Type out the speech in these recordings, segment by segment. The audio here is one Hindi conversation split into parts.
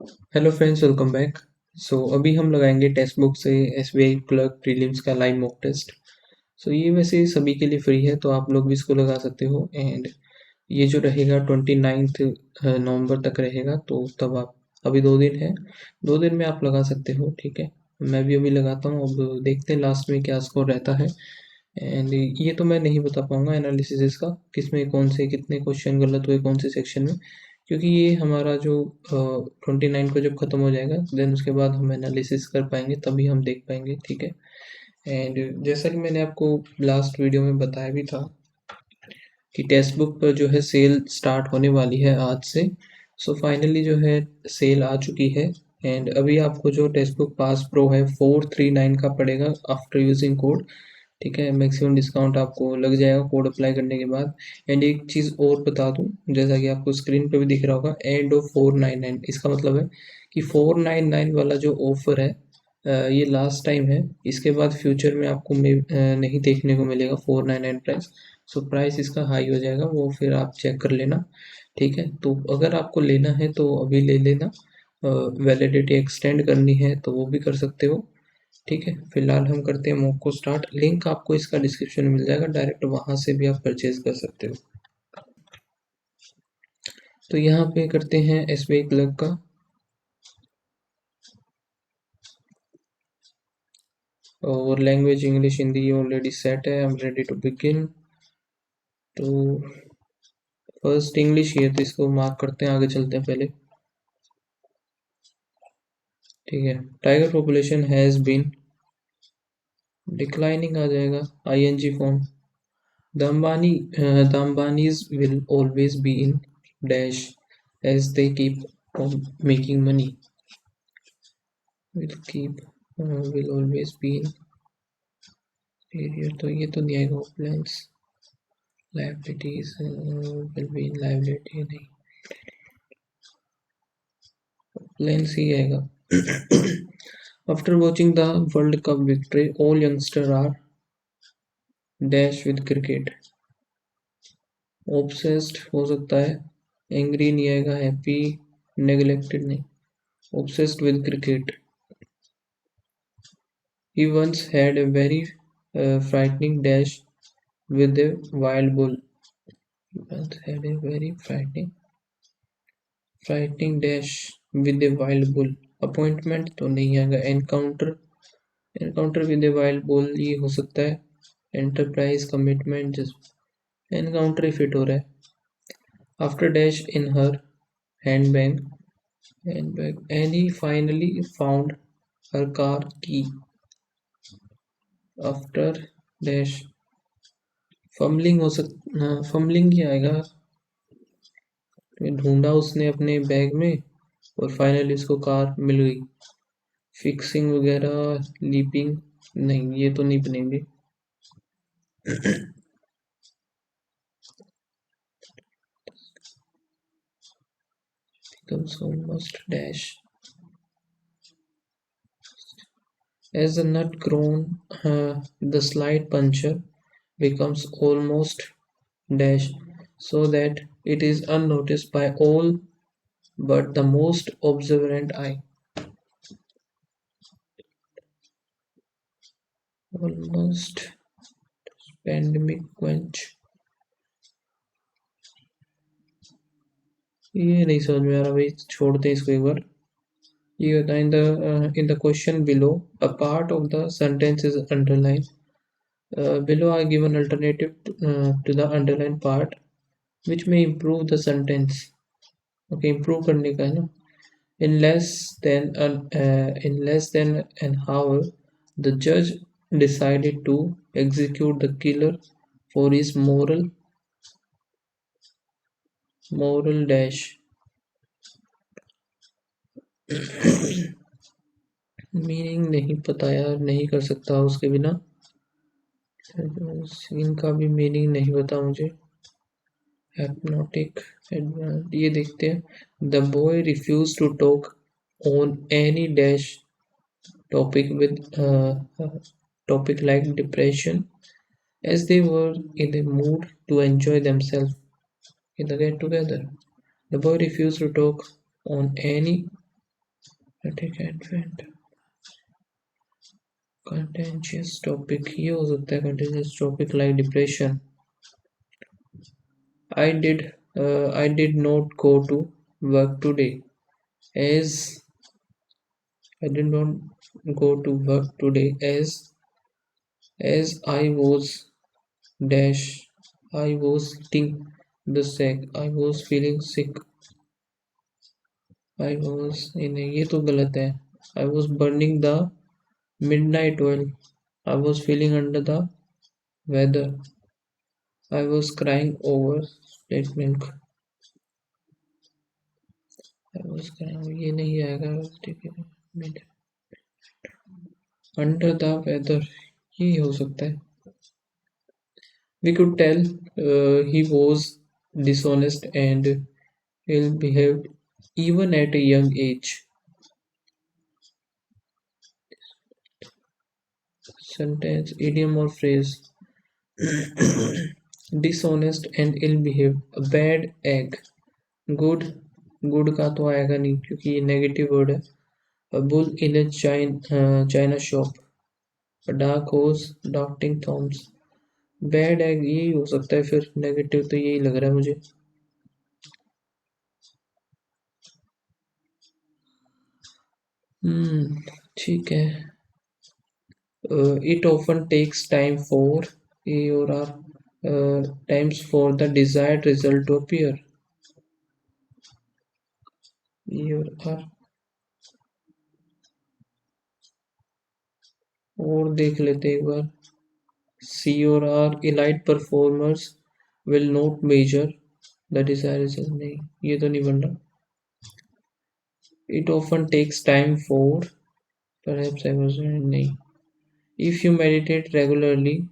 Hello friends, welcome back. अभी हम लगाएंगे टेक्स्ट बुक से एसबीआई क्लर्क प्रीलिम्स का लाइव मॉक टेस्ट। ये वैसे सभी के लिए फ्री है, तो आप लोग भी इसको लगा सकते हो। एंड ये जो रहेगा 29 नवंबर तक रहेगा, तो तब आप अभी 2 दिन है, 2 दिन में आप लगा सकते हो। ठीक है, मैं भी अभी लगाता हूँ। अब देखते हैं लास्ट में क्या स्कोर रहता है। एंड ये तो मैं नहीं बता पाऊंगा एनालिसिस इसका, किसमें कौन से कितने क्वेश्चन गलत हुए कौन से सेक्शन में, क्योंकि ये हमारा जो 29 को जब ख़त्म हो जाएगा देन उसके बाद हम एनालिसिस कर पाएंगे, तभी हम देख पाएंगे। ठीक है। एंड जैसा कि मैंने आपको लास्ट वीडियो में बताया भी था कि टेक्स्ट बुक पर जो है सेल स्टार्ट होने वाली है आज से। फाइनली जो है सेल आ चुकी है। एंड अभी आपको जो टेक्स्ट बुक पास प्रो है 439 का पड़ेगा आफ्टर यूजिंग कोड। ठीक है, मैक्सिमम डिस्काउंट आपको लग जाएगा कोड अप्लाई करने के बाद। एंड एक चीज़ और बता दूं, जैसा कि आपको स्क्रीन पे भी दिख रहा होगा, एंड ऑफ 499, इसका मतलब है कि 499 वाला जो ऑफर है ये लास्ट टाइम है। इसके बाद फ्यूचर में आपको नहीं देखने को मिलेगा 499 प्राइस। प्राइस इसका हाई हो जाएगा, वो फिर आप चेक कर लेना। ठीक है, तो अगर आपको लेना है तो अभी ले लेना। वैलिडिटी एक्सटेंड करनी है तो वो भी कर सकते हो। ठीक है, फिलहाल हम करते हैं मॉक को स्टार्ट। लिंक आपको इसका डिस्क्रिप्शन में मिल जाएगा, डायरेक्ट वहां से भी आप परचेज कर सकते हो। तो यहाँ पे करते हैं एसबीआई क्लर्क का। और language English Hindi already set है। I am ready to begin. तो फर्स्ट इंग्लिश ही है, तो इसको मार्क करते हैं, आगे चलते हैं पहले। ठीक है, tiger population has been declining आ जाएगा, ING form. The Ambanis will always be in dash as they keep on making money. Will always be in period, तो ये तो नहीं आएगा। Plans liabilities will be in liability, नहीं, plans ही आएगा। After watching the World Cup victory, all youngsters are dash with cricket. Obsessed हो सकता है, angry नहीं आएगा, happy, neglected नहीं, obsessed with cricket. He once had a very frightening dash with a wild bull. He once had a very frightening dash with a wild bull. Appointment तो नहीं आएगा। Encounter with a wild bull ये हो सकता है। Enterprise, commitment, just encounter ही fit हो रहा है। After dash in her handbag, and he finally found her car key. After dash fumbling हो सकता, फम्बलिंग ही आएगा। ढूंढा उसने अपने बैग में और फाइनली उसको कार मिल गई। फिक्सिंग वगैरह, लीपिंग नहीं, ये तो नहीं बनेंगे। becomes almost dash as the nut grown, the slight puncture becomes almost dash so that it is unnoticed by all but the most observant eye. Almost pandemic quench, ये नहीं समझ में आ रहा भाई, छोड़ते हैं इसको एक बार। ये होता है in the question below a part of the sentence is underlined. Below are given alternative to the underlined part which may improve the sentence. Okay, improve करने का है ना। In less than an hour, the judge decided to execute the killer for his moral dash. Meaning नहीं पता यार, नहीं कर सकता उसके बिना। सीन का भी मीनिंग नहीं पता मुझे। hypnotic ये देखते हैं। The boy refused to talk on any dash topic with topic like depression as they were in the mood to enjoy themselves in the get together. The boy refused to talk on any ठीक है, contentious topic ये हो सकता है, contentious topic like depression. I did I did not go to work today as I did not go to work today as I was dash I was sitting the sack. I was feeling sick. I was in ये तो गलत है. I was burning the midnight oil. I was feeling under the weather. I was crying over split milk. I was crying. ये नहीं आएगा. ठीक है. Under the weather ये हो सकता है. We could tell he was dishonest and ill-behaved even at a young age. Sentence, idiom or phrase. Dishonest and ill-behaved. A bad egg. Good. Good का तो आएगा नहीं क्योंकि ये नेगेटिव वर्ड है. A bull in a china shop. A dark horse doubting Thomas. Bad egg यही हो सकता है फिर. नेगेटिव तो यही लग रहा है मुझे. ठीक है. It often takes time for A or R times for the desired result to appear. E or R. और देख लेते एक बार. C or R. Elite performers will not measure the desired result. नहीं ये तो नहीं बन रहा. It often takes time for perhaps I was नहीं. If you meditate regularly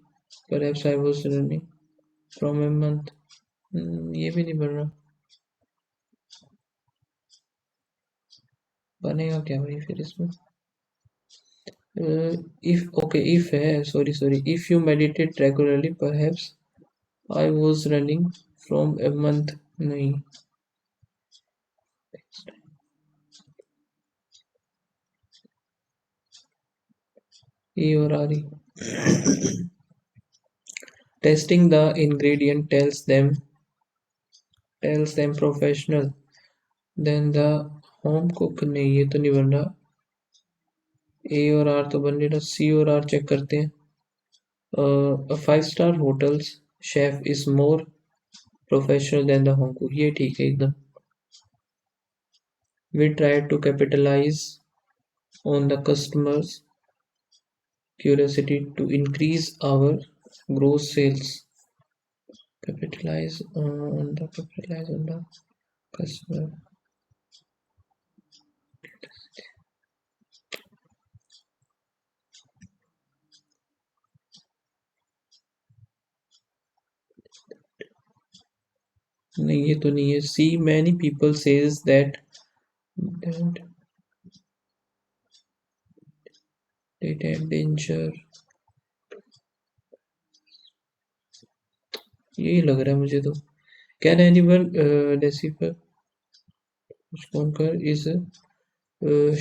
perhaps I was running from a month. ये भी नहीं बन रहा. बनेगा क्या भाई फिर इसमें. if है. sorry, if you meditate regularly perhaps I was running from a month. नहीं. E or RE. Testing the ingredient tells them professional. Then the home cook. नहीं ये तो नहीं बन रहा. A और R तो बन नहीं रहा. C और R चेक करते हैं. A 5-star hotel's chef is more professional than the home cook. ये ठीक है एकदम. We try to capitalize on the customers curiosity to increase our gross sales. Capitalize on the customer. नहीं ये तो नहीं है. See many people says that data danger. यही लग रहा है मुझे तो. Can anyone decipher conquer is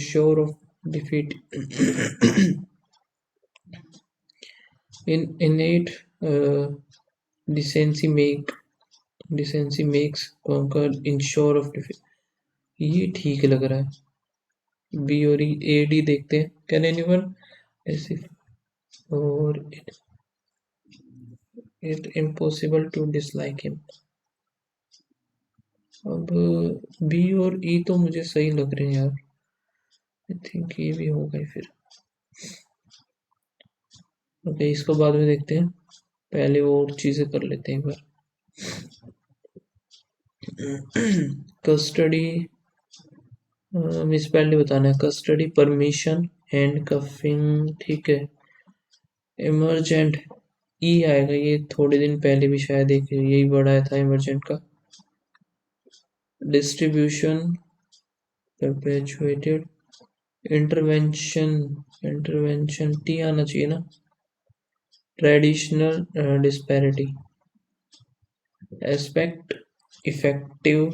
sure of defeat. In innate decency makes conquer in sure of defeat. ये ठीक लग रहा है. बी और ए डी देखते हैं. Can anyone or it impossible to dislike him. अब बी और ई तो मुझे सही लग रहे हैं यार. आई थिंक ये भी होगा फिर. ओके इसको बाद में देखते हैं. पहले वो और चीजें कर लेते हैं एक बार. कस्टडी पहले बताना है. कस्टडी परमिशन हैंड कफिंग ठीक है. इमरजेंट ई आएगा. ये थोड़े दिन पहले भी शायद एक यही वर्ड आया था इमरजेंट का. डिस्ट्रीब्यूशन परपेचुएटेड. इंटरवेंशन टी आना चाहिए ना. Traditional disparity. Aspect effective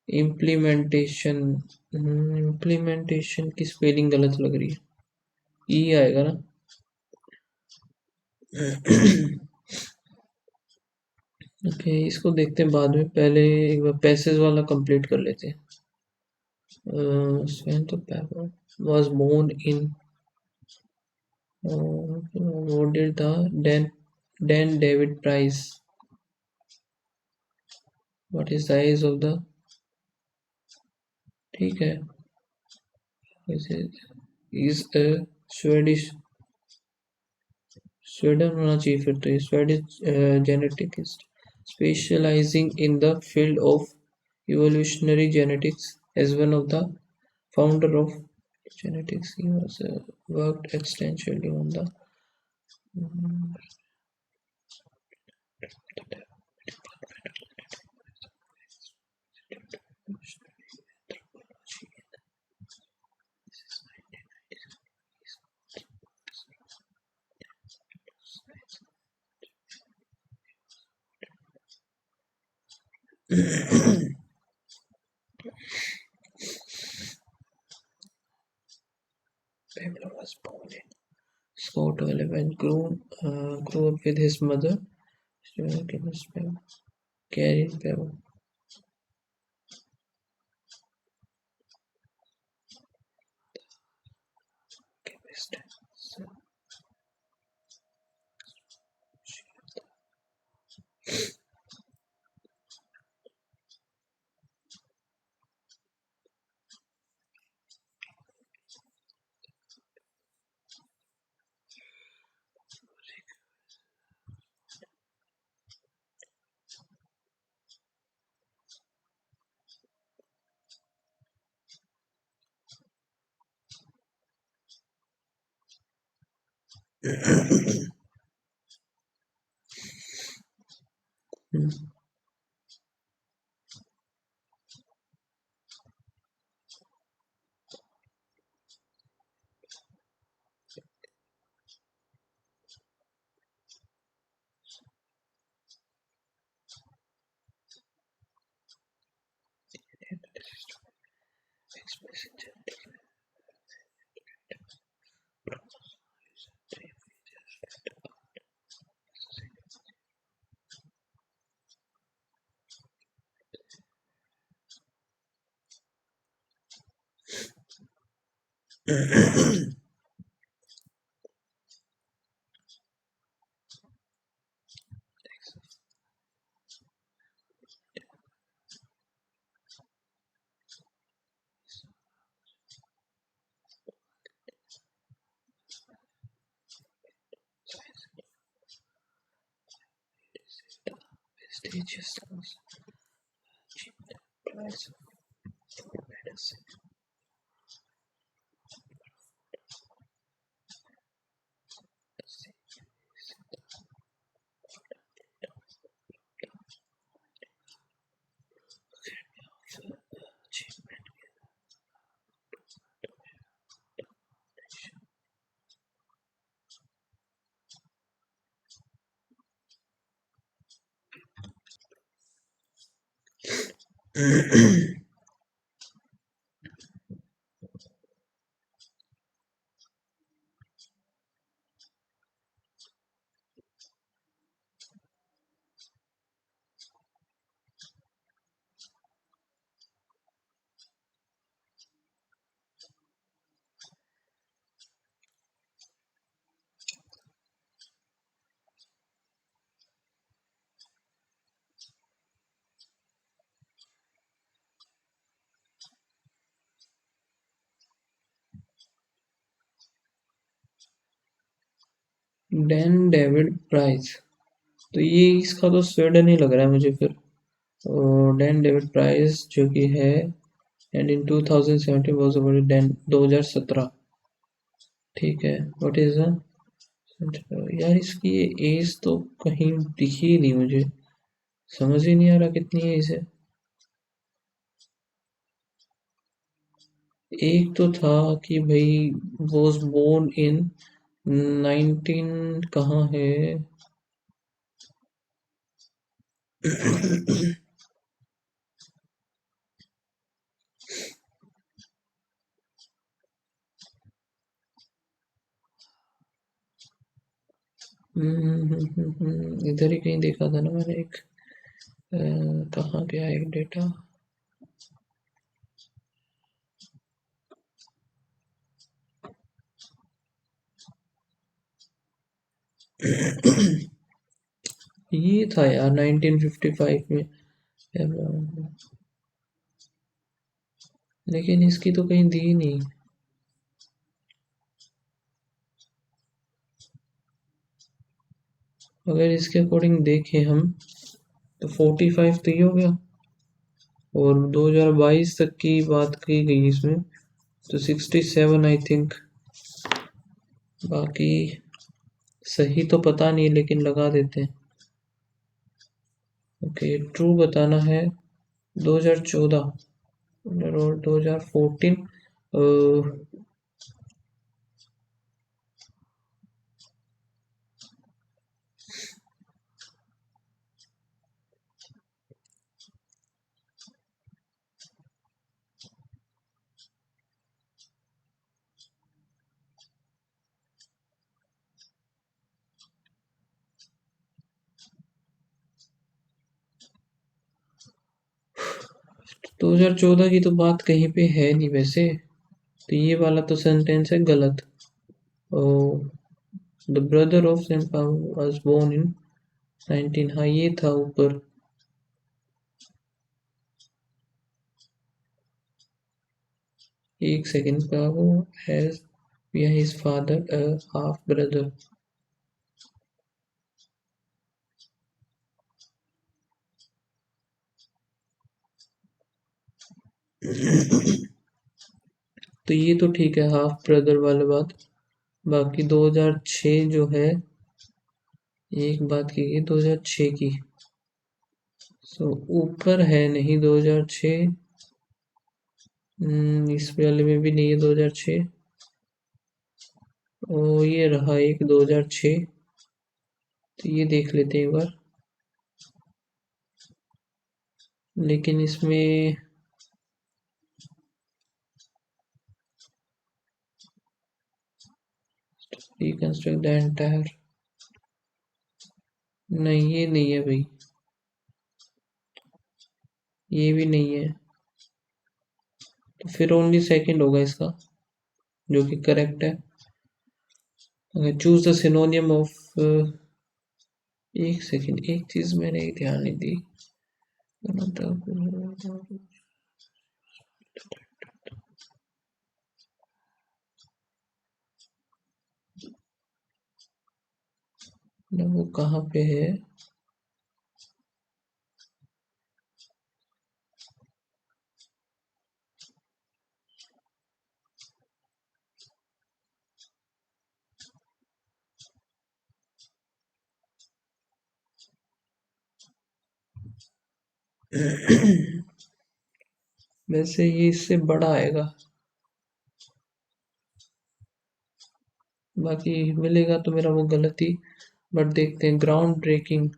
implementation, implementation की स्पेलिंग गलत लग रही है, ई आएगा ना। ओके, इसको देखते हैं बाद में, पहले एक बार पैसेज वाला कंप्लीट कर लेते हैं। Samantha Pepper was born in awarded the Dan David Prize. What is the age of the? ठीक है, is a Swedish, स्वीडन होना चाहिए फिर तो, ये Swedish geneticist specializing in the field of evolutionary genetics. As one of the founder of genetics, he was worked extensively on the Pamela was born in Scotland and grew up with his mother, Karen Pamela. Chemist. Prestigious prize for medicine. Dan David prize, तो ये इसका तो स्वीडन ही लग रहा है मुझे फिर। और डैन डेविड प्राइज जो कि है, and in 2017 was awarded, Dan 2017, ठीक है। व्हाट इज यार इसकी ये एज तो कहीं दिखी ही नहीं मुझे, समझ ही नहीं आ रहा कितनी एज है। एक तो था कि भाई वॉज बोर्न इन 19 कहाँ है, इधर ही कहीं देखा था ना मैंने एक कहाँ गया एक डेटा। ये था यार 1955 में, लेकिन इसकी तो कहीं दी नहीं। अगर इसके अकॉर्डिंग देखें हम तो 45 तो ये हो गया, और 2022 तक की बात की गई इसमें तो 67 आई थिंक। बाकी सही तो पता नहीं, लेकिन लगा देते हैं। ओके, ट्रू बताना है 2014 और 2014। 2014 की तो बात कहीं पे है नहीं वैसे, तो ये वाला तो सेंटेंस है गलत। The brother of Saint Paul was born in 19, हाँ ये था ऊपर। एक second, Pavo has via his father a half brother। तो ये तो ठीक है, हाफ ब्रदर वाली बात। बाकी 2006 जो है, एक बात की गई 2006 की, सो ऊपर है नहीं 2006। इस वाले में भी नहीं है 2006। और ये रहा एक 2006, तो ये देख लेते हैं एक बार। लेकिन इसमें रिकंस्ट्रक्ट द एंटायर, नहीं ये नहीं है भाई, ये भी नहीं है। तो फिर ओनली सेकंड होगा इसका, जो कि करेक्ट है। अगर चूज द सिनोनियम ऑफ, एक सेकंड, एक चीज मैंने ध्यान नहीं दी। वो कहाँ पे है? वैसे ये इससे बड़ा आएगा, बाकी मिलेगा तो मेरा वो गलती। बट देखते हैं, ground breaking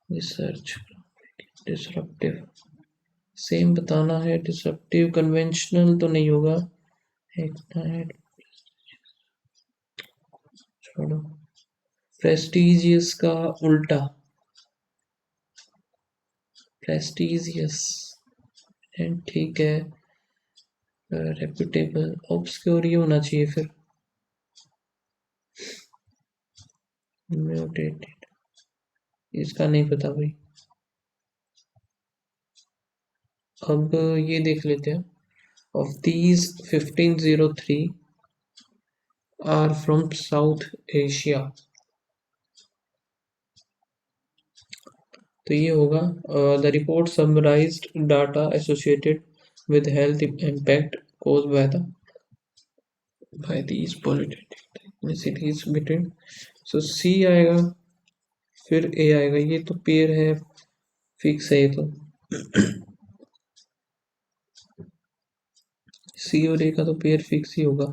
research, disruptive, same बताना है। डिसरप्टिव कन्वेंशनल तो नहीं होगा, इग्नाइट, छोड़ो। प्रेस्टीजियस का उल्टा, प्रेस्टीजियस, एंड ठीक है। रेप्यूटेबल, ऑब्सक्योर ये होना चाहिए फिर। म्यूटेटेड, इसका नहीं पता भाई। अब ये देख लेते हैं। Of these 1503 are from South Asia, तो ये होगा the report summarised data associated with health impact caused by these political ethnicities between, so C आएगा, फिर A आएगा। ये तो पेयर है, फिक्स है ये तो। C और A का तो पेयर फिक्स ही होगा।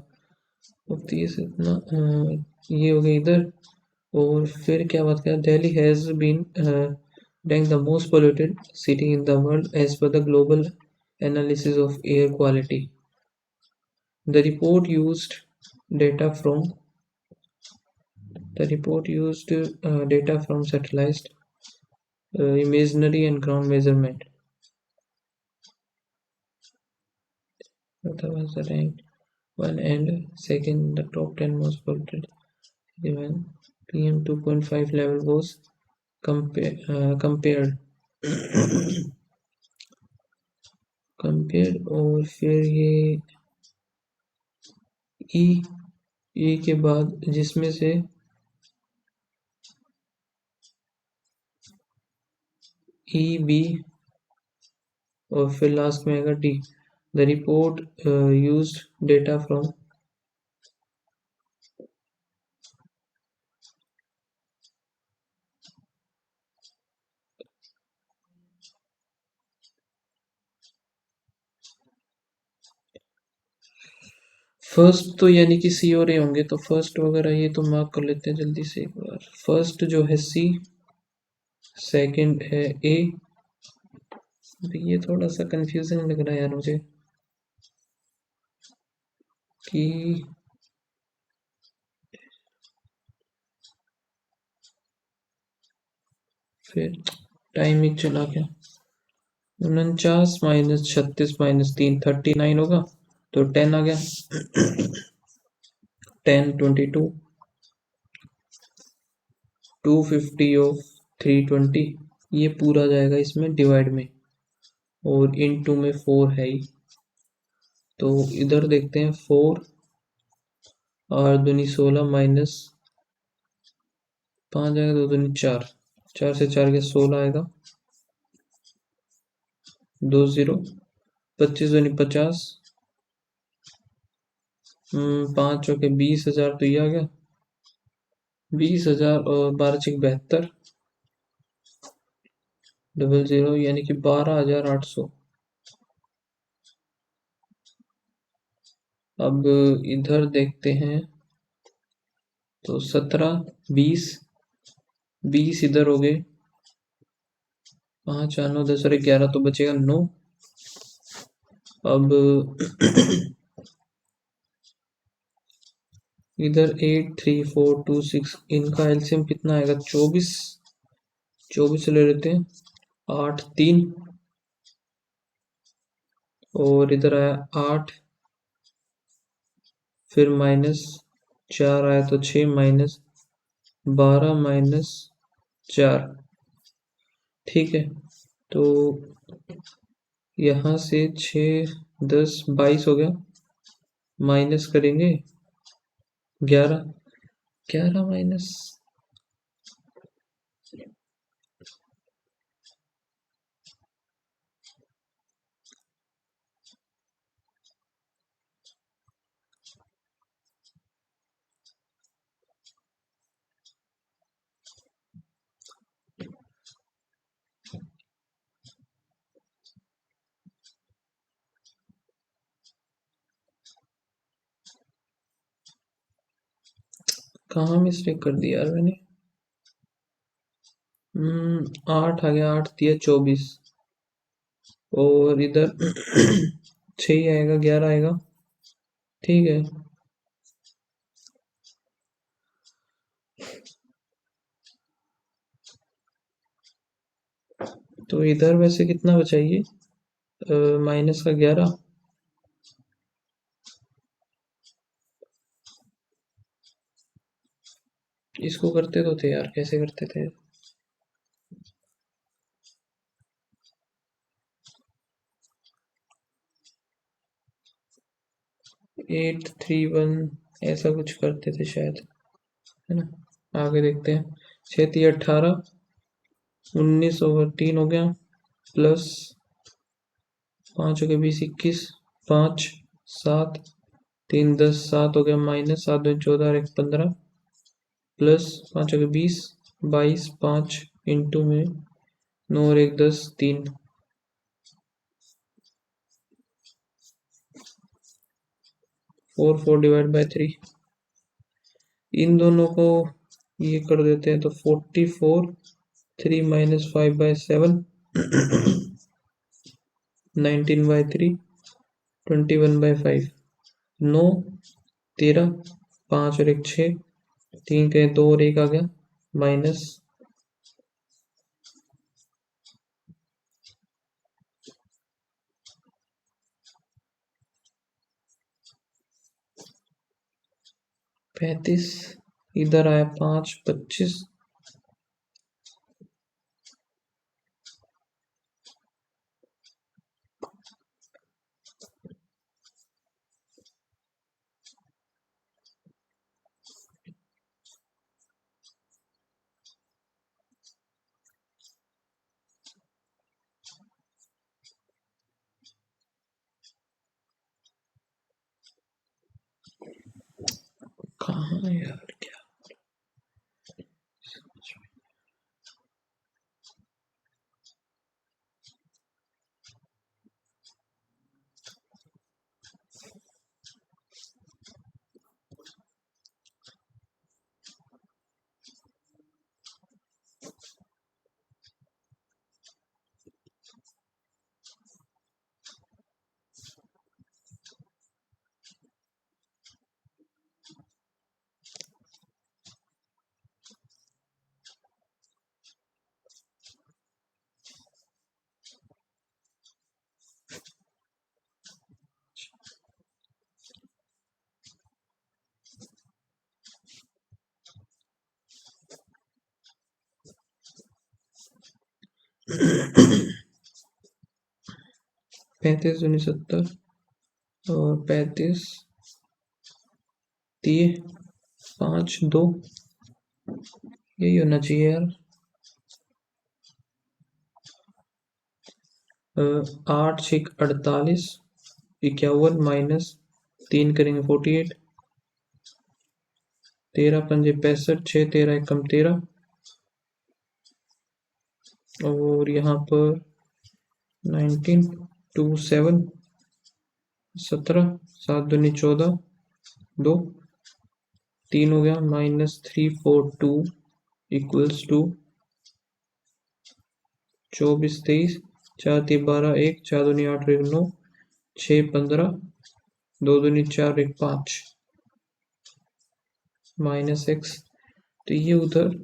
अब ये इतना ये हो गया इधर। और फिर क्या बात करें, Delhi has been ranked the most polluted city in the world as per the global analysis of air quality. The report used data from satellite imagery and ground measurement. That was the rank 1 and second. The top 10 most polluted even PM 2.5 level was compared और फिर ये ई के बाद जिसमें से ई बी और फिर लास्ट में आएगा D. The report used data from first तो यानी कि सी और ए होंगे, तो फर्स्ट वगैरह ये तो मार्क कर लेते हैं जल्दी से एक बार. फर्स्ट जो है सी, सेकंड है ए. ये थोड़ा सा कंफ्यूजन लग रहा है यार मुझे कि फिर टाइमिंग चला गया. 49 माइनस 36 माइनस 3 39 होगा, तो 10 आ गया. 10 22 250 ऑफ 320 ये पूरा जाएगा इसमें डिवाइड में, और इनटू में 4 है ही. तो इधर देखते हैं 4 और दूनी 16 माइनस 5 आएगा, 2 दूनी 4, 4 से 4 के 16 आएगा, 2 0 25 दूनी 50, 5 के 20,000, तो ये आ गया 20,000 और 12 6 72 00 यानी कि 12,800. अब इधर देखते हैं तो 17 20 इधर हो गए, 5 8 9 10 और 11 तो बचेगा 9. अब इधर 8 3 4 2 6 इनका एलसीएम कितना आएगा, 24 ले लेते हैं. 8 3 और इधर आया 8, फिर माइनस 4 आया तो 6 माइनस 12 माइनस 4. ठीक है, तो यहाँ से 6 10 22 हो गया, माइनस करेंगे 11 माइनस कहाँ मिस्टेक कर दी यार मैंने. 8 आ गया, 8 दिया 24 और इधर 6 आएगा, 11 आएगा. ठीक है, तो इधर वैसे कितना बचा ये, माइनस का 11. इसको करते तो थे यार, कैसे करते थे. 831 ऐसा कुछ करते थे शायद, है ना. आगे देखते हैं. 6 3 18 19 ओवर 3 हो गया, प्लस 5 हो गया 20 21 5 7 3 10 7 हो गया, माइनस 7 2 14 और 1 15, प्लस 5 हो गया 20 22 5 इंटू में 9 और 1 10 3 4 4 डिवाइड बाय 3. इन दोनों को ये कर देते हैं तो 44 3 माइनस 5 बाय 7 19/3, 21/5, 9, 13, 5 और 1 6, 3 के 2 और 1 आ गया, माइनस 35, इधर आया 5, 25, कहाँ यार क्या पैंतीस 70 और 35, 30, 5, 2, यही होना चाहिए यार। 8 6 48, 51 माइनस 3 करेंगे 48, 13 पंजे 65, 6 13 एकम 13, और यहाँ पर 19 2 7, 17, 7 दूनी 14, 2, 3 हो गया, माइनस 3 4 2 इक्वल्स टू 24 23, 4 3 12 1, 4 दूनी 8 1 9, 6 15, 2 दूनी 4 1 5, माइनस x, तो ये उधर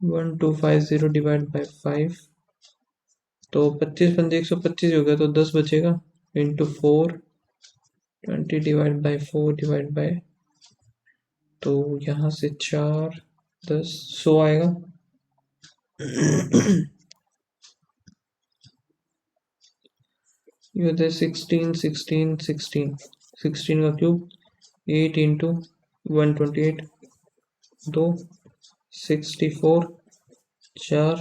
वन टू 50 डिवाइड बाई 5, तो 25 पंजे 125 हो गया, तो 10 बचेगा, into 4, 20 divide by 4 divide by, तो यहाँ से 4 10 100 आएगा। ये होता है 16 16 16, 16 का क्यूब 8 इंटू 128, 2 64, 4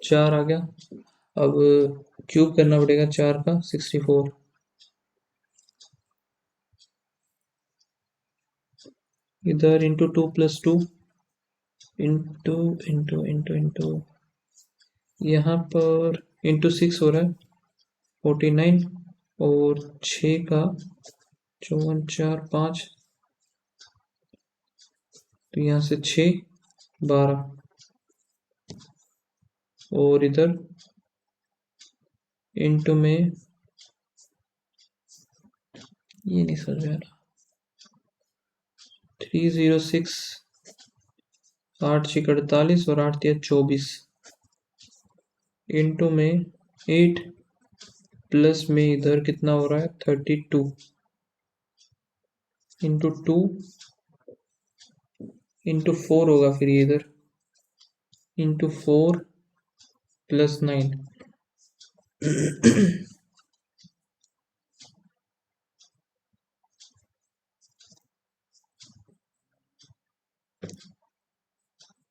4 आ गया। अब क्यूब करना पड़ेगा 4 का 64, इधर into 2 plus 2 into into into into, यहाँ पर इंटू 6 हो रहा है 49, और 6 का 54 4 5, तो यहाँ से 6 12, और इधर इंटू में ये नहीं समझ आ रहा, 306, 8 6 48 और 8 3 24, इंटू में 8, प्लस में इधर कितना हो रहा है 32, इंटू 2 इंटू 4 होगा, फिर ये इधर इंटू 4 प्लस 9,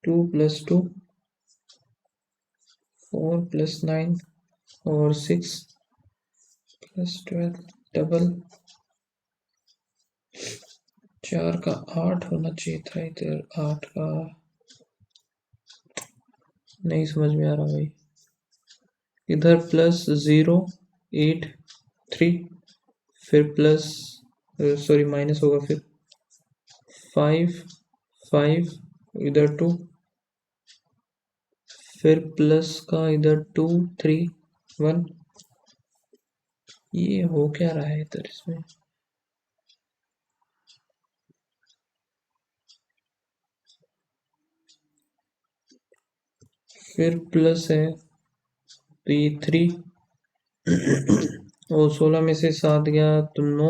2 प्लस 2, 4 प्लस 9, और 6 प्लस 12 डबल, 4 का 8 होना चाहिए था, इधर 8 का नहीं समझ में आ रहा भाई, इधर प्लस 0 8 3, फिर प्लस सॉरी माइनस होगा, फिर 5 5 इधर 2, फिर प्लस का इधर 2 3 1। ये हो क्या रहा है इधर इसमें? फिर प्लस है तो ये 3 और 16 में से 7 गया तो 9,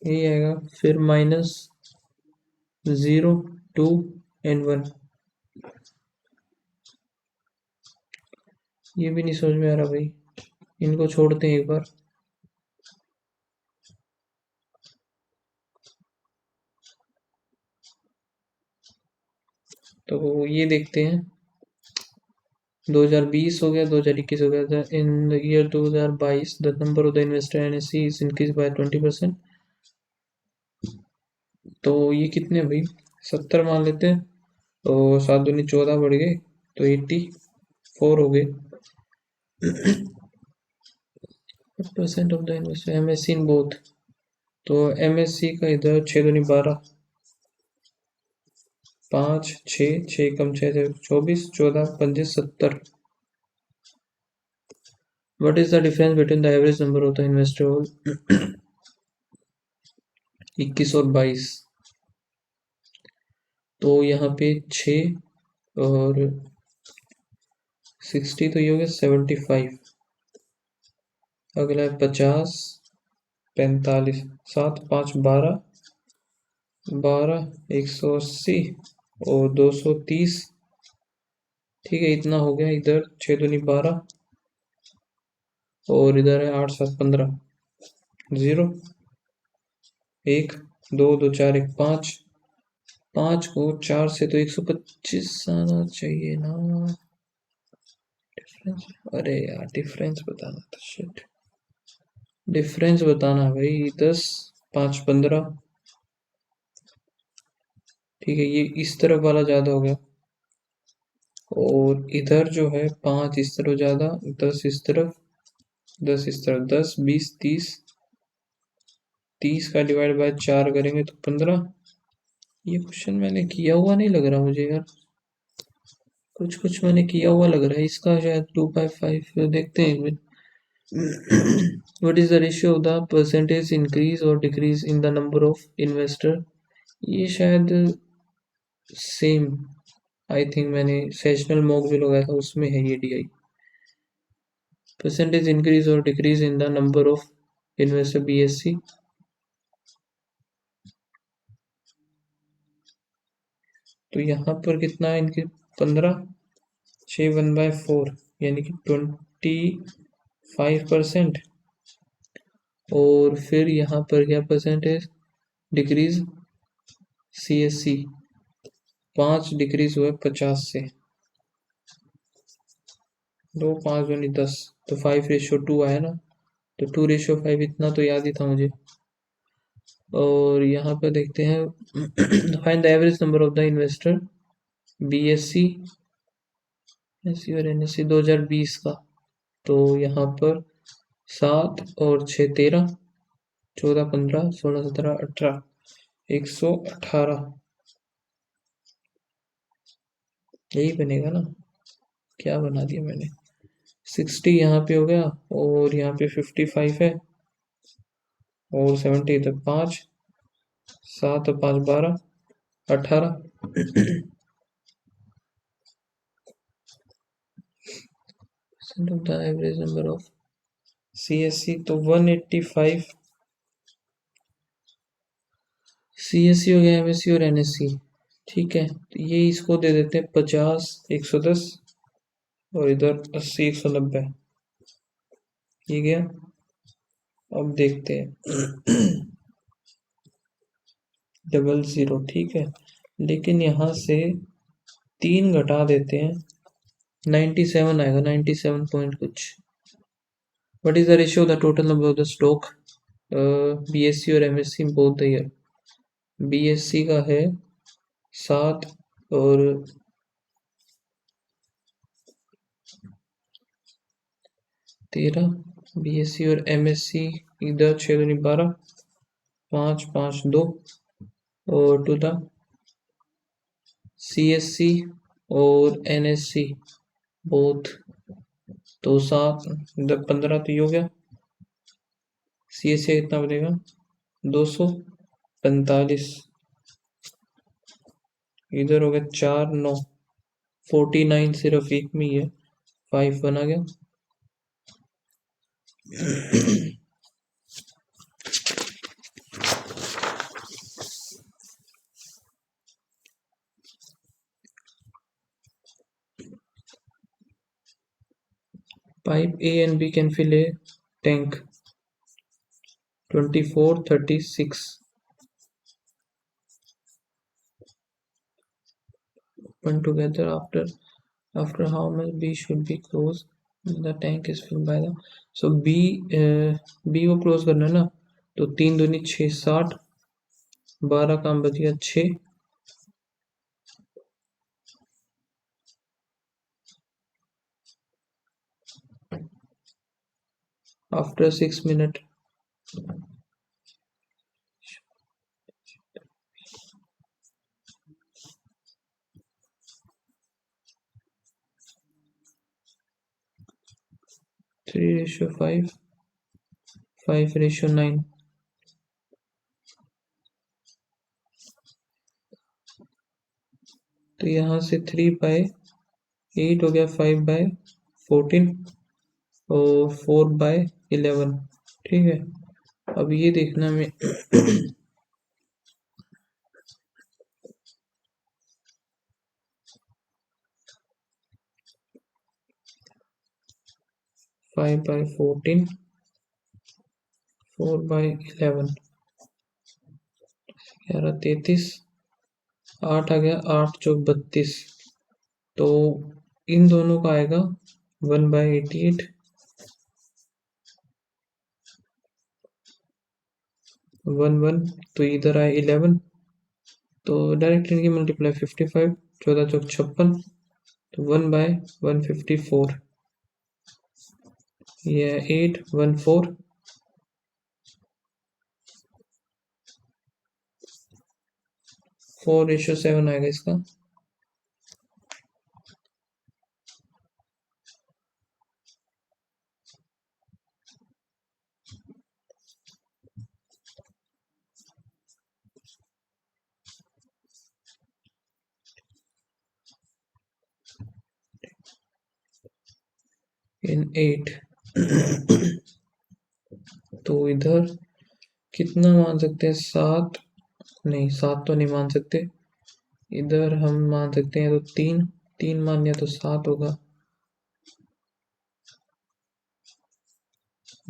यही आएगा। फिर माइनस 0 2 एंड 1। ये भी नहीं समझ में आ रहा भाई, इनको छोड़ते हैं एक बार। तो ये देखते हैं, 2020 हो गया, 2021 हो गया। In the year 2022 the number of the investor NSC is increase by 20%। तो ये कितने भाई, 70 मान लेते हैं, तो 7 दूनी 14 बढ़ गए, तो 84 हो गए। Percent of the investor MSc in both, तो एमएससी का इधर 6 दूनी 12, 5 6 6 कम 6 24, 14 पंजे 70। What is the difference between the average number of the investor 21 और 22? तो यहाँ पे 6 और 60, तो ये हो गया 75। अगला है 50 45, 7 5 12 12 180 और 230। ठीक है, इतना हो गया। इधर 6 दूनी 12 और इधर है 8 7 15, 0 1 2 2 4 1 5, 5 को 4 से तो 125 आना चाहिए ना। डिफरेंस, अरे यार डिफरेंस बताना था, शिट। डिफरेंस बताना है भाई, 10 5 15। ठीक है, ये इस तरफ वाला ज्यादा हो गया, और इधर जो है 5 इस तरफ ज्यादा, 10 इस तरफ, 10 इस तरफ, 10 20 30। 30 का डिवाइड बाय 4 करेंगे तो 15। ये क्वेश्चन मैंने किया हुआ नहीं लग रहा मुझे यार, कुछ कुछ मैंने किया हुआ लग रहा है। इसका शायद 2/5 देखते हैं एक minute. What is the ratio of the percentage increase or decrease in the number of investor? ये शायद सेम, आई थिंक मैंने सेशनल मॉक जो लगाया था उसमें है ये DI। परसेंटेज इंक्रीज और decrease in the number of investor BSC। तो यहाँ पर कितना है इनके, 15 6 1/4 यानी कि 25%। और फिर यहाँ पर क्या परसेंटेज डिक्रीज, CSC 5 डिक्रीज हुआ 50 से, 2 5 दूनी 10, तो 5:2 आया ना। तो 2:5 इतना तो याद ही था मुझे। और यहाँ पर देखते हैं, find the average number of the investor BSC SC और NSC 2020 का। तो यहाँ पर 7 और 6 13, 14 15 16 17 18, 118। यही बनेगा ना, क्या बना दिया मैंने। 60 यहाँ पे हो गया, और यहाँ पे 55 है, और 70 तक 5 7 और 5 12 18। percent of the average number of CSC तो 185। CSC हो गया, MSC और NSC। ठीक है, तो ये इसको दे देते हैं 50 110, और इधर 80 190। ये गया। अब देखते हैं 00, ठीक है, लेकिन यहाँ से 3 घटा देते हैं, 97 आएगा, 97 पॉइंट कुछ। What is the ratio the total number of the stock BSC और MSC both the year? BSC का है 7 और 13, बीएससी और एमएससी इधर 6 दूनी 12, 5 5 2 और टू था सीएससी और एनएससी बोथ तो 7 इधर 15 तो ये हो गया। सीएससी कितना बनेगा 245, इधर हो गया 4 9 49 सिर्फ एक में ही है, 5 बना गया। Pipe A and B can fill a tank 24 36. Open together after how much B should be closed? The tank is filled by the so B को क्लोज करना है ना, तो 3 दूनी 6 60, 12 काम बच गया 6। After 6 minute 3:5 5:9। तो यहाँ से 3/8 हो गया 5/14 और 4/11। ठीक है, अब ये देखना में 5/14 4/11 11 33 8 आ गया 8 चौक 32, तो इन दोनों का आएगा 1/88 1 1, तो इधर आए 11, तो डायरेक्ट इनकी मल्टीप्लाई 55 14 चौक 56, तो 1/154 ये 814 4:7 आएगा इसका। इन 8 तो इधर कितना मान सकते हैं 7, नहीं 7 तो नहीं मान सकते, इधर हम मान सकते हैं तो 3 3 मान लिया तो 7 होगा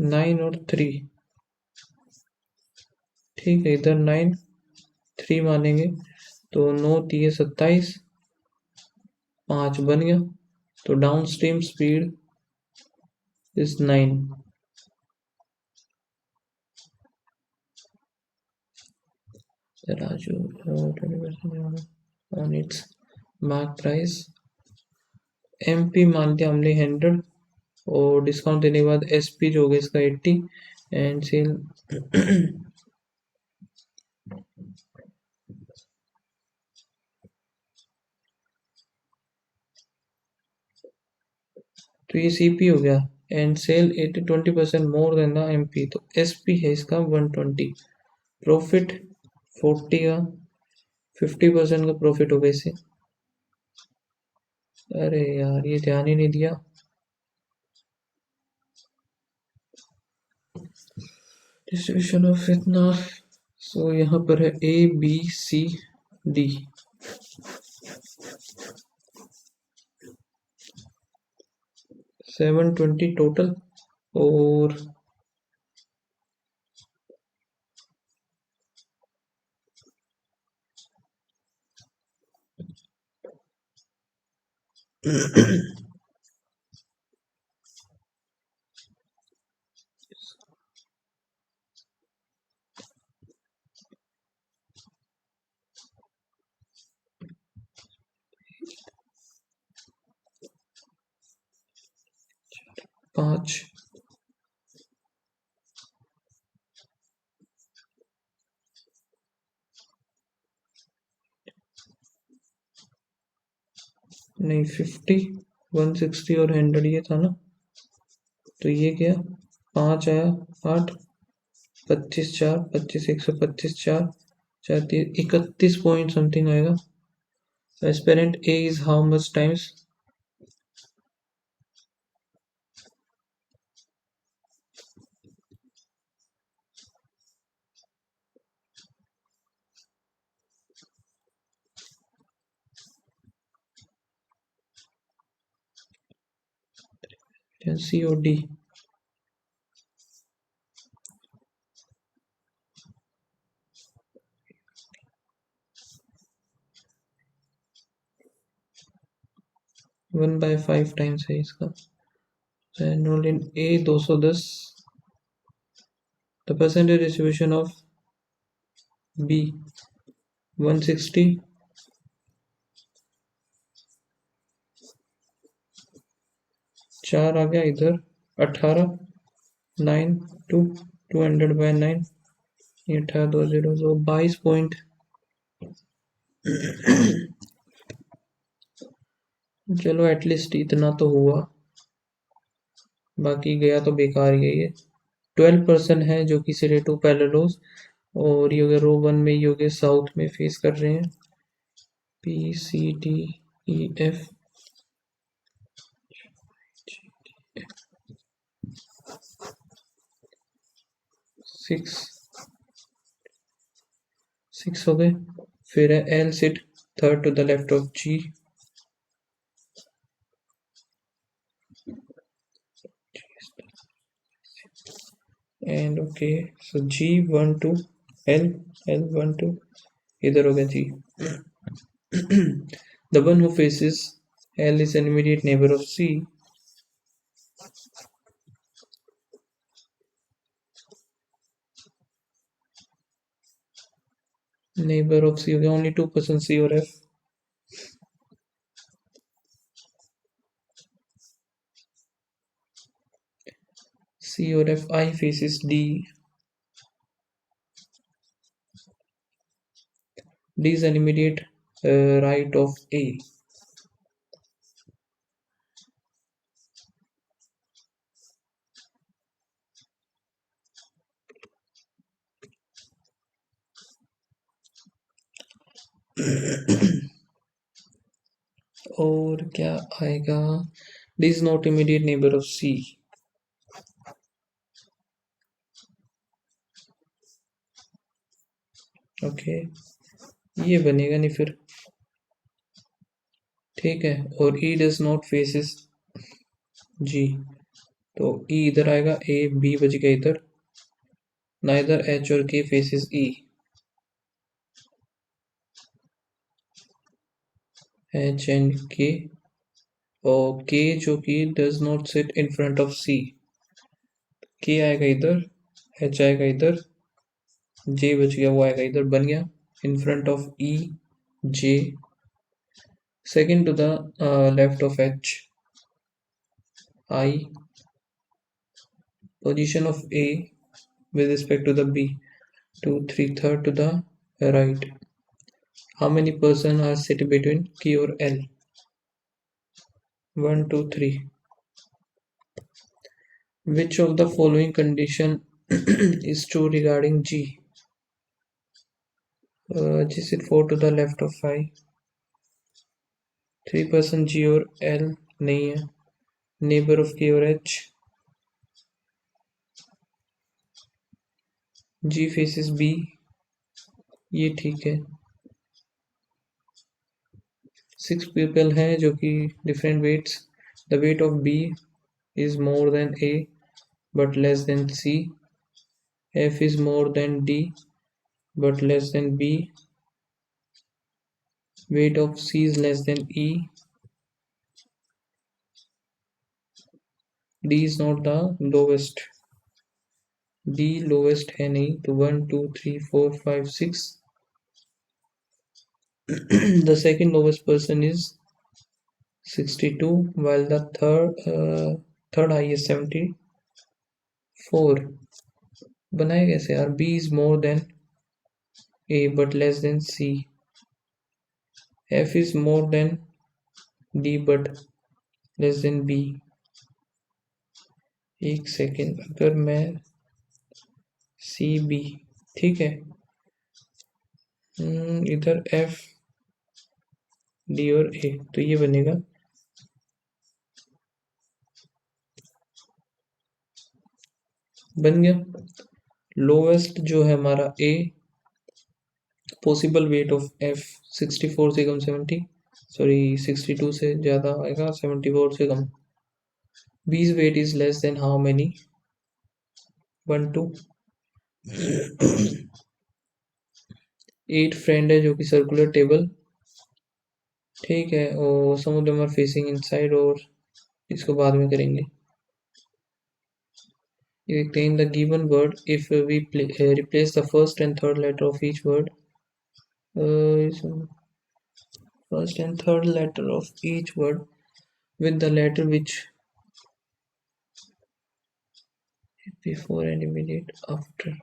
9 और 3। ठीक है, इधर 9 3 मानेंगे तो 9 3 27 5 बन गया, तो down stream speed is 9। Raju 20% on its mark price। MP मान लिया हमने 100 और डिस्काउंट देने के बाद SP जो होगा इसका 80 एंड सेल तो ये CP हो गया and sale 20% more than the MP, तो SP है इसका 120, प्रॉफिट 40 का 50% का प्रॉफिट होगा इसे। अरे यार ये ध्यान ही नहीं दिया, डिस्ट्रीब्यूशन ऑफ इतना, सो यहाँ पर है ABCD 720 टोटल और पाँच नहीं 50, 160 और 100 ये था ना, तो ये क्या 5 आया, 8, 25 4, 25 125 4, 4 31 पॉइंट समथिंग आएगा। Aspirant A is how much times? C और डी। 1/5 टाइम्स है इसका। Annual in a 210, the percentage distribution of B 160, 4 आ गया इधर, 18, 9 2, 200/9, ये 18 2 0 2, 22 पॉइंट। चलो एटलीस्ट इतना तो हुआ, बाकी गया तो बेकार ही है ये। 12% है जो कि सिरेटो पैरेललोस, और ये हो गया रो 1 में, ये हो गया साउथ में फेस कर रहे हैं, P C D E F 6 हो गए। फिर है L sit third to the left of G, and okay, so G 1 2 L, L 1 2 इधर हो गया जी। The one who faces L is an immediate neighbor of C. Neighbor of C हो गया, only 2% C और F। C और F, I faces D, D is an immediate right of A। और क्या आएगा, D is not immediate neighbor of C। Okay, ये बनेगा नहीं फिर, ठीक है। और E does not faces G, तो E इधर आएगा, A B बच गया इधर, नाइदर H और K faces E, H and K, और K जो कि does not sit in front of C, K आएगा इधर, H आएगा इधर, J बच गया, वो आएगा इधर, बन गया in front of E J, second to the left of H I, position of A with respect to the B 2 3, third to the right, how many person are sitting between Q और L? 1 2 3। Which of the following condition is true regarding G? G sit 4 to the left of I, 3% G और L नहीं है, नेबर ऑफ K और H, G फेसिस B, ये ठीक है। 6 पीपल हैं जो कि different weights, the weight of B is more than A but less than C, F is more than D but less than B, weight of C is less than E, D is not the lowest, D lowest है नहीं, तो 1 2 3 4 5 6, the second lowest person is 62 while the third highest 74। बनाए कैसे यार, B is more than A but less than C, F is more than D but less than B. एक सेकेंड, अगर मैं सी बी, ठीक है, इधर एफ डी और ए, तो ये बनेगा, बन गया। लोवेस्ट जो है हमारा ए, पॉसिबल वेट ऑफ एफ 64 से कम 70, सॉरी 62 से ज़्यादा आएगा, 74 से कम। B's weight is less than how many, 1 2। 8 friend है जो कि सर्कुलर टेबल, ठीक है, और some of them are facing inside, और इसको बाद में करेंगे। ये देखते हैं, in the given word if we replace the first and third letter of each word, first and third letter of each word with the letter which is before and immediate after.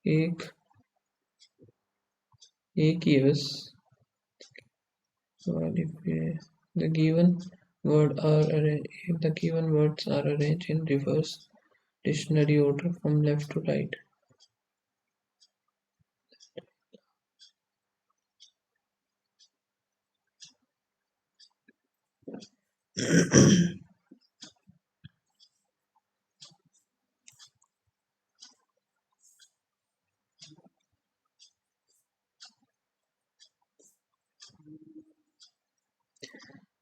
एक ही है बस। The given word are if the given words are arranged in reverse dictionary order from left to right.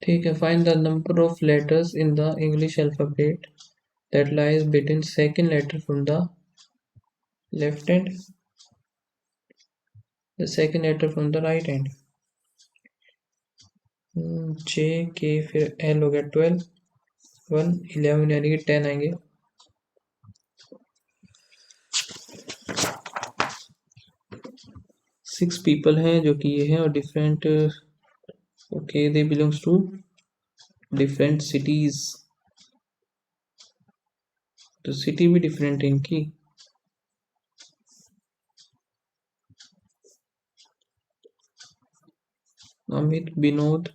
ठीक है, find the number of letters in the English alphabet that lies between second letter from the left hand, the second letter from the right hand। जे के फिर एल हो गया 12, 1 11 यानी कि 10 आएंगे। 6 पीपल हैं जो कि ये हैं, और different, okay, they belongs to different cities, तो सिटी भी डिफरेंट है इनकी। अमित, विनोद,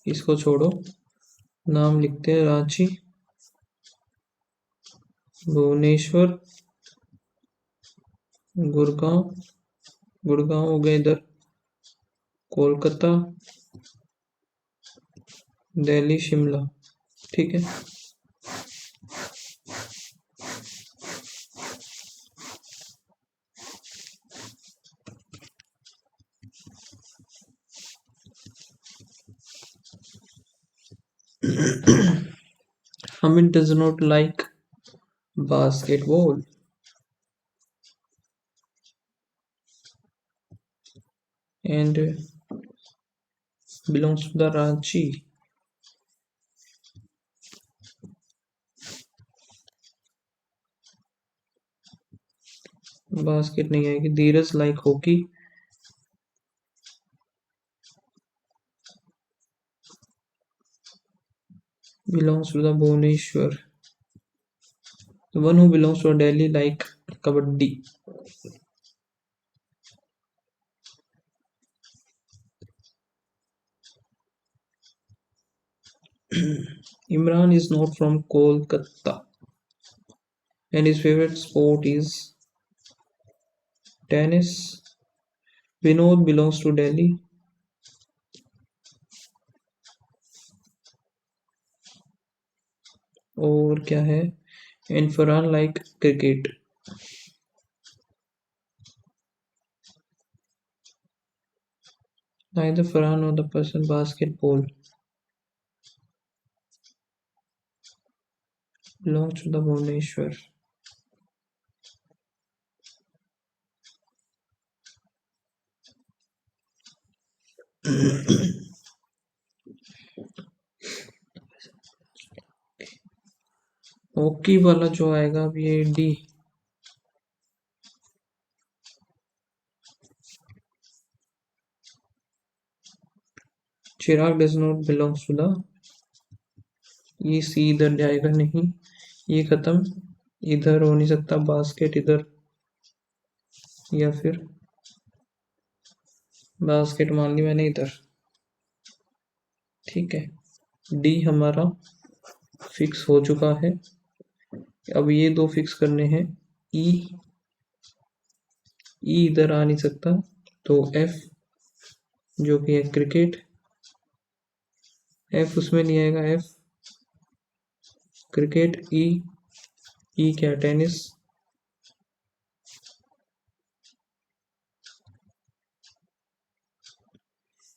इसको छोड़ो, नाम लिखते हैं रांची, भुवनेश्वर, गुड़गांव, गुड़गांव हो गया इधर, कोलकाता, दिल्ली, शिमला, ठीक है। Amit does not like basketball and belongs to the Ranchi। Basket नहीं आएगी। Dheeraj like hockey, belongs to the Bhubaneswar। The one who belongs to Delhi like kabaddi। Imran is not from Kolkata and his favorite sport is tennis। Vinod belongs to Delhi। और क्या है, and Farhan like cricket। Neither Farhan nor the person basketball belongs to the Bhubaneswar। ओकी वाला जो आएगा अब ये D, Chirag does not belongs to the, ये सी इधर जाएगा नहीं, ये खत्म, इधर हो नहीं सकता, बास्केट इधर, या फिर बास्केट मान ली मैंने इधर, ठीक है। डी हमारा फिक्स हो चुका है। अब ये दो फिक्स करने हैं। ई, ई इधर आ नहीं सकता, तो एफ जो कि है क्रिकेट, एफ उसमें नहीं आएगा, एफ क्रिकेट, ई, ई क्या टेनिस,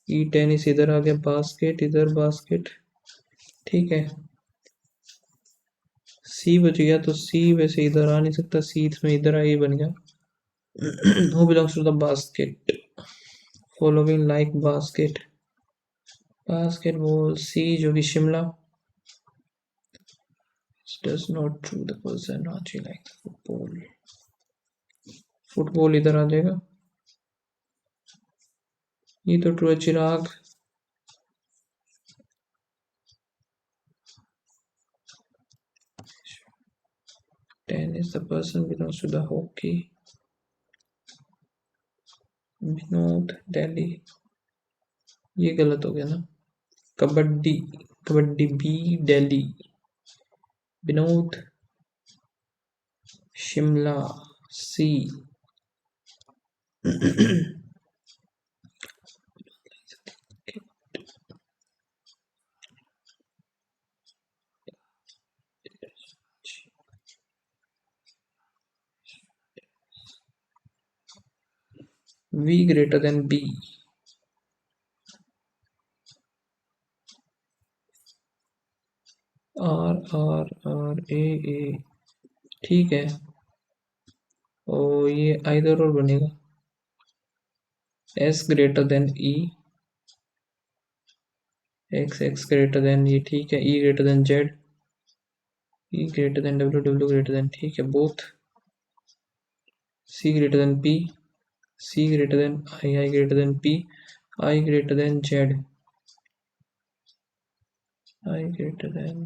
ई टेनिस इधर आ गया, बास्केट इधर, बास्केट, ठीक है। सी बच गया, तो सी वैसे इधर आ नहीं सकता, सी इसमें इधर आ, ये बन गया। Who belongs to the basket, following like basket, basketball, C जो कि Shimla, does not true the person Archie like football, football इधर आ जाएगा, ये तो ट्रू है, Chirag, tennis the person belongs to the hockey, Vinod Delhi, ये गलत हो गया ना, kabaddi, kabaddi B Delhi, Vinod Shimla, C V greater than B, R, A, ठीक है। और ये आइदर और बनेगा, S greater than E, X greater than, ये ठीक है, E greater than Z, E greater than W greater than, ठीक है, both, C greater than P, C greater than I greater than P, I greater than Z, I greater than,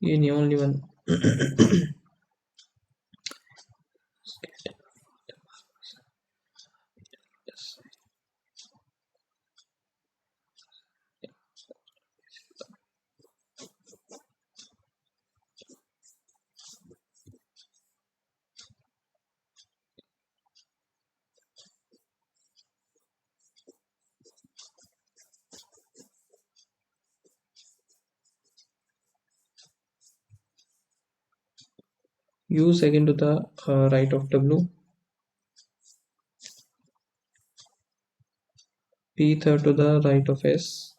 ये नहीं, only one. U second to the right of W, P third to the right of S,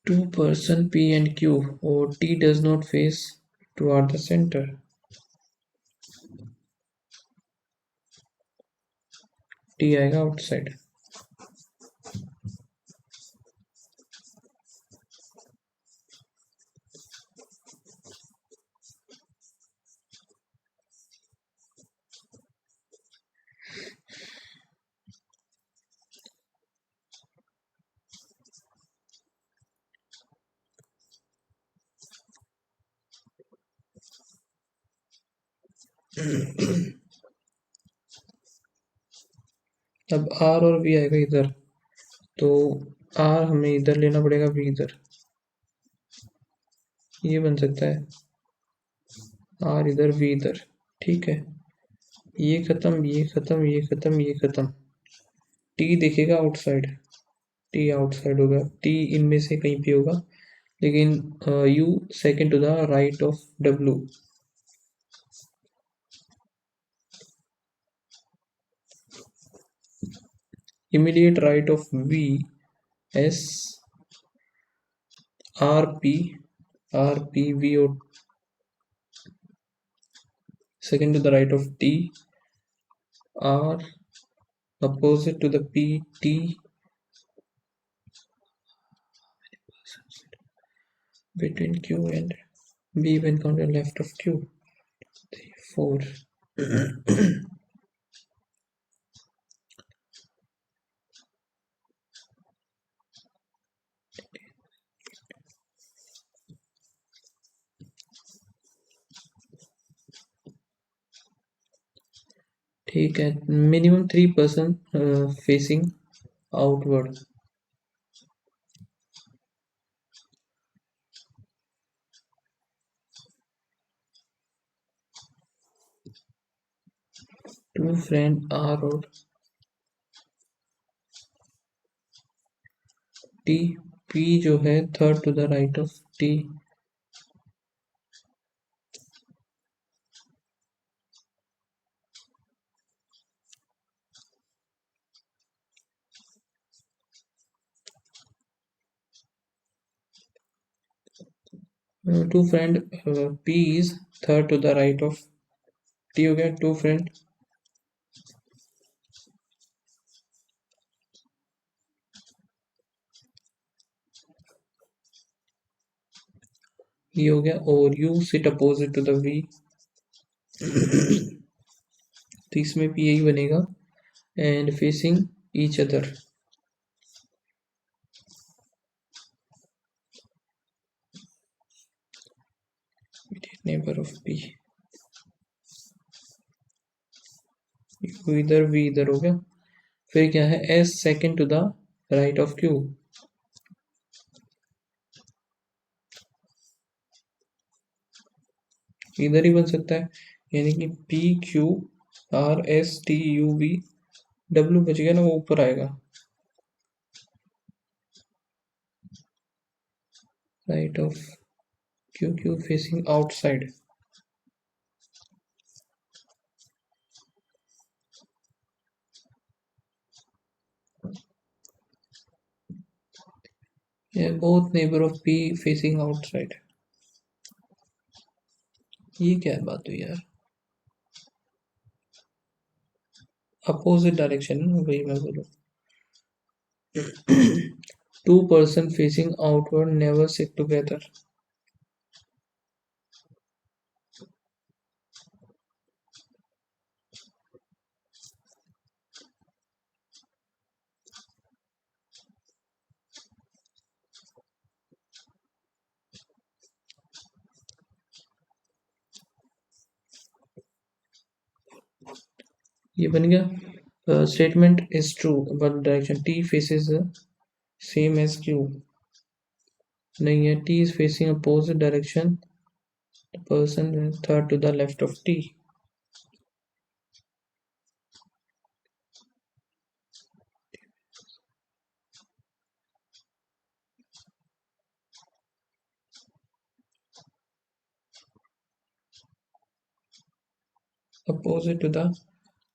two person P and Q, or T does not face toward the center, T आएगा outside. अब R और V आएगा इधर, तो R हमें इधर लेना पड़ेगा, V इधर, ये बन सकता है, R इधर V इधर, ठीक है। ये खत्म, ये खत्म, ये खत्म, ये खत्म, T दिखेगा आउटसाइड, T आउटसाइड होगा, T इनमें से कहीं पे होगा, लेकिन U second to the right of W, immediate right of V S RPVO, second to the right of T R opposite to the PT between Q and B when counted left of Q. 3, 4. ठीक है, minimum 3% facing outward. Two friend R और टी. पी जो है third to the right of T. Two friend P is third to the right of T हो गया. टू फ्रेंड ये हो गया और U sit opposite to the V. तो इसमें भी यही बनेगा and facing each other. Neighbour of P. इधर वी इधर हो गया. फिर क्या है S second to the right of Q. इधर ही बन सकता है यानी कि P Q R S T U V. W बच गया ना, वो ऊपर आएगा. Right of Q Q facing outside. Both neighbour of P facing outside. ये क्या बात हुई यार. अपोजिट डायरेक्शन है वही मैं बोलूँ. Two person facing outward never sit together. ये बन गया. Statement is true but direction T faces same as Q. नहीं है. T is facing opposite direction. Person third to the left of T. Opposite to the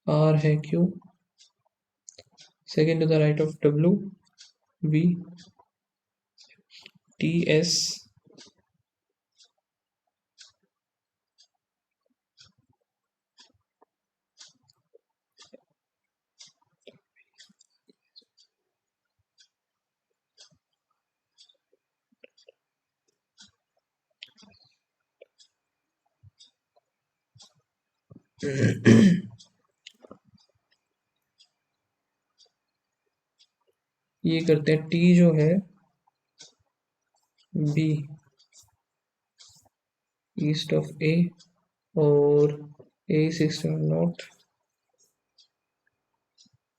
R है Q. Second to the right of W B T S. ये करते हैं टी जो है बी ईस्ट ऑफ ए और ए 16 north.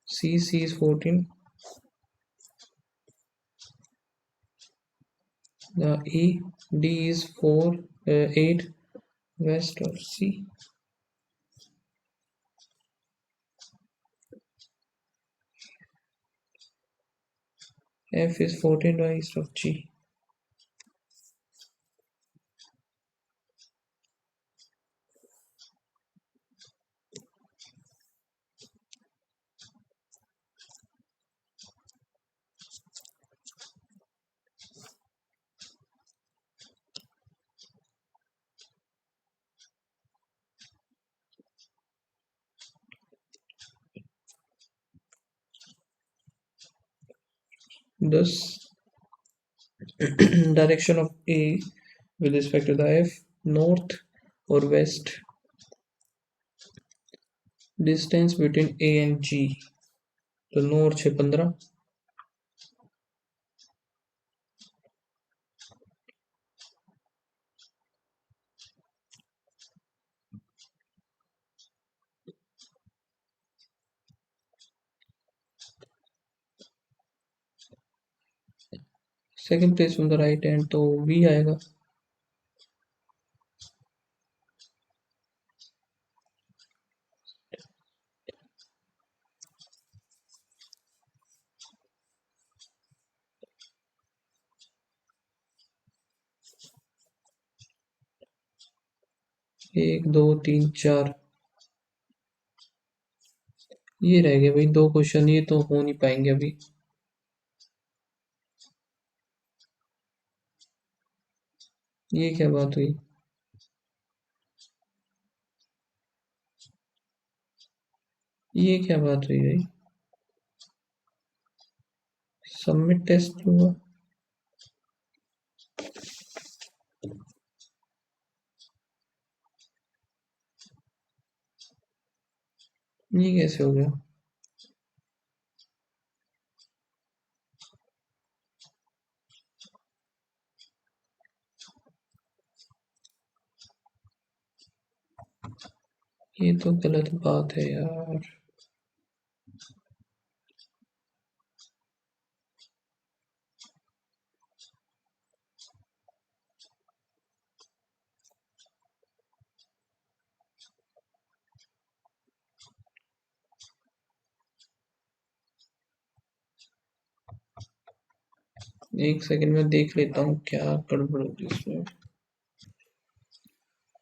C is 14. The D is 4 8 west of C. F is 14 east of G. thus direction of A with respect to the F, north or west, distance between A and G, तो 9 और 6 15, second place from the right hand तो V आएगा। एक दो तीन चार, ये रह गए भाई दो क्वेश्चन, ये तो हो नहीं पाएंगे अभी। ये क्या बात हुई? ये क्या बात हुई भाई? सबमिट टेस्ट हुआ? ये कैसे हो गया? ये तो गलत बात है यार। एक सेकंड में देख लेता हूँ क्या गड़बड़ होगी इसमें।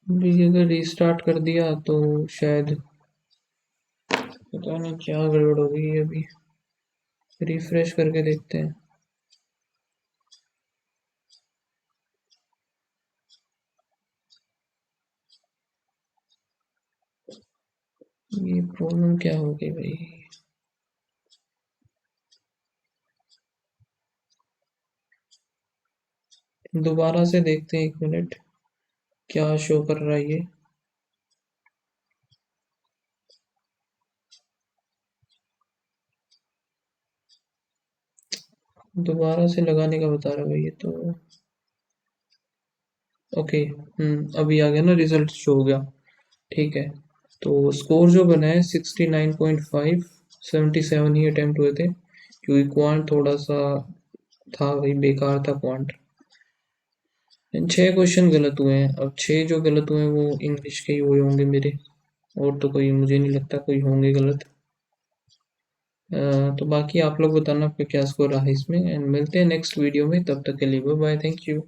अभी अगर रीस्टार्ट कर दिया तो शायद, पता नहीं क्या गड़बड़ होगी अभी। रिफ्रेश करके देखते हैं। ये प्रॉब्लम क्या होगी भाई? दोबारा से देखते हैं, एक मिनट, क्या शो कर रहा है ये। दोबारा से लगाने का बता रहा है भाई ये तो। ओके, अभी आ गया ना, रिजल्ट शो हो गया। ठीक है, तो स्कोर जो बना है 69.5, 77 ही अटेम्प्ट हुए थे, क्योंकि क्वांट थोड़ा सा था भाई, बेकार था क्वांट। 6 क्वेश्चन गलत हुए हैं। अब 6 जो गलत हुए हैं वो इंग्लिश के ही हुए होंगे मेरे, और तो कोई मुझे नहीं लगता कोई होंगे गलत। तो बाकी आप लोग बताना आपका क्या स्कोर रहा है इसमें, एंड मिलते हैं नेक्स्ट वीडियो में। तब तक के लिए बाय बाय, थैंक यू।